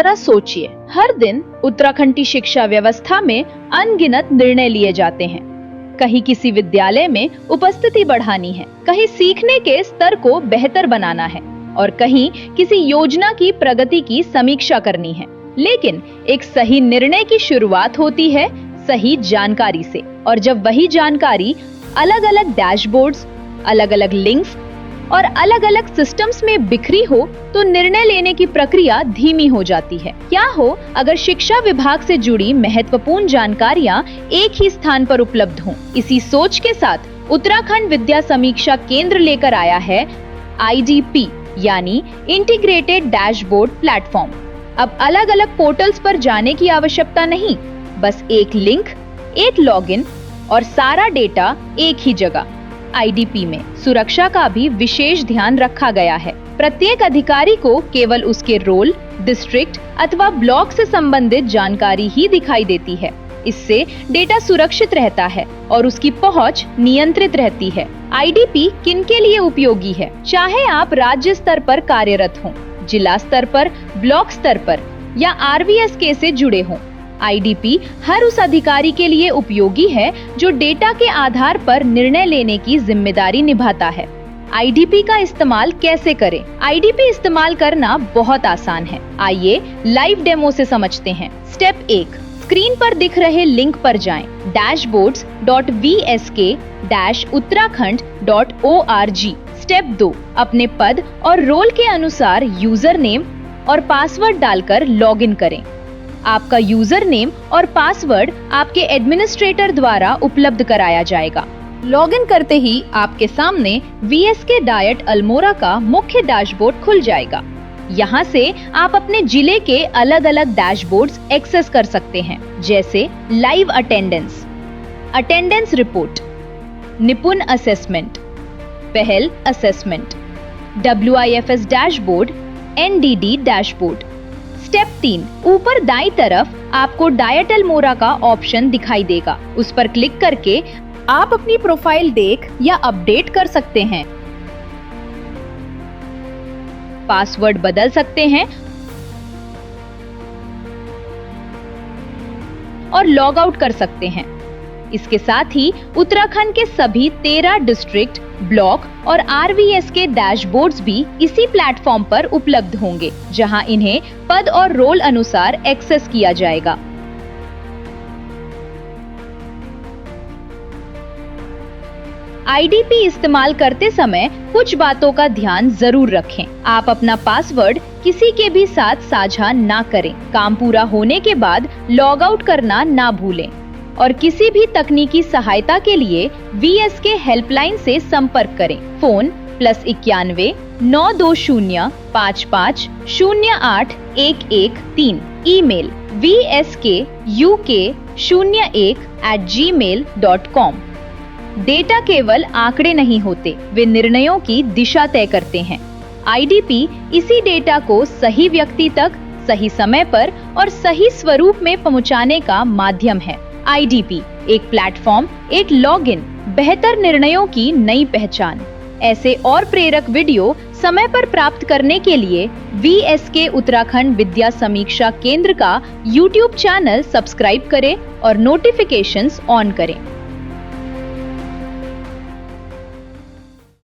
जरा सोचिए, हर दिन उत्तराखंड की शिक्षा व्यवस्था में अनगिनत निर्णय लिए जाते हैं। कहीं किसी विद्यालय में उपस्थिति बढ़ानी है, कहीं सीखने के स्तर को बेहतर बनाना है और कहीं किसी योजना की प्रगति की समीक्षा करनी है। लेकिन एक सही निर्णय की शुरुआत होती है सही जानकारी से, और जब वही जानकारी अलग अलग डैशबोर्ड्स, अलग अलग लिंक्स और अलग अलग सिस्टम्स में बिखरी हो तो निर्णय लेने की प्रक्रिया धीमी हो जाती है। क्या हो अगर शिक्षा विभाग से जुड़ी महत्वपूर्ण जानकारियां एक ही स्थान पर उपलब्ध हों? इसी सोच के साथ उत्तराखंड विद्या समीक्षा केंद्र लेकर आया है IDP यानी इंटीग्रेटेड डैशबोर्ड प्लेटफॉर्म। अब अलग अलग पोर्टल्स पर जाने की आवश्यकता नहीं, बस एक लिंक, एक लॉगिन और सारा डेटा एक ही जगह। IDP में सुरक्षा का भी विशेष ध्यान रखा गया है। प्रत्येक अधिकारी को केवल उसके रोल, डिस्ट्रिक्ट अथवा ब्लॉक से संबंधित जानकारी ही दिखाई देती है। इससे डेटा सुरक्षित रहता है और उसकी पहुंच नियंत्रित रहती है। IDP किनके लिए उपयोगी है? चाहे आप राज्य स्तर पर कार्यरत हों, जिला स्तर पर, ब्लॉक स्तर पर या RVSK से जुड़े हों, IDP हर उस अधिकारी के लिए उपयोगी है जो डेटा के आधार पर निर्णय लेने की जिम्मेदारी निभाता है। IDP का इस्तेमाल कैसे करें? IDP इस्तेमाल करना बहुत आसान है। आइए लाइव डेमो से समझते हैं। स्टेप 1, स्क्रीन पर दिख रहे लिंक पर जाएं। dashboards.vsk-uttarakhand.org। स्टेप 2, अपने पद और रोल के अनुसार यूजर नेम और पासवर्ड डालकर लॉगिन करें। आपका यूजर नेम और पासवर्ड आपके एडमिनिस्ट्रेटर द्वारा उपलब्ध कराया जाएगा। लॉगिन करते ही आपके सामने VSK डायट अल्मोड़ा का मुख्य डैशबोर्ड खुल जाएगा। यहाँ से आप अपने जिले के अलग अलग डैशबोर्ड्स एक्सेस कर सकते हैं, जैसे लाइव अटेंडेंस, अटेंडेंस रिपोर्ट, निपुण असेसमेंट, पहल assessment, WIFS dashboard, NDD dashboard. Step 3, ऊपर दाईं तरफ आपको डायट अल्मोड़ा का ऑप्शन दिखाई देगा। उस पर क्लिक करके आप अपनी प्रोफाइल देख या अपडेट कर सकते हैं, पासवर्ड बदल सकते हैं और लॉग आउट कर सकते हैं। इसके साथ ही उत्तराखंड के सभी 13 डिस्ट्रिक्ट, ब्लॉक और RVSK डैशबोर्ड्स भी इसी प्लेटफॉर्म पर उपलब्ध होंगे, जहां इन्हें पद और रोल अनुसार एक्सेस किया जाएगा। IDP इस्तेमाल करते समय कुछ बातों का ध्यान जरूर रखें। आप अपना पासवर्ड किसी के भी साथ साझा ना करें। काम पूरा होने के बाद लॉग आउट करना ना भूलें और किसी भी तकनीकी सहायता के लिए VSK हेल्पलाइन से संपर्क करें। Phone +91 920 55 08 email vsk.uk01@gmail.com। डेटा केवल आंकड़े नहीं होते, वे निर्णयों की दिशा तय करते हैं। IDP इसी डेटा को सही व्यक्ति तक, सही समय पर और सही स्वरूप में पहुंचाने का माध्यम है। IDP एक प्लेटफॉर्म, एक लॉगिन, बेहतर निर्णयों की नई पहचान। ऐसे और प्रेरक वीडियो समय पर प्राप्त करने के लिए VSK उत्तराखंड विद्या समीक्षा केंद्र का YouTube चैनल सब्सक्राइब करें और नोटिफिकेशंस ऑन करें।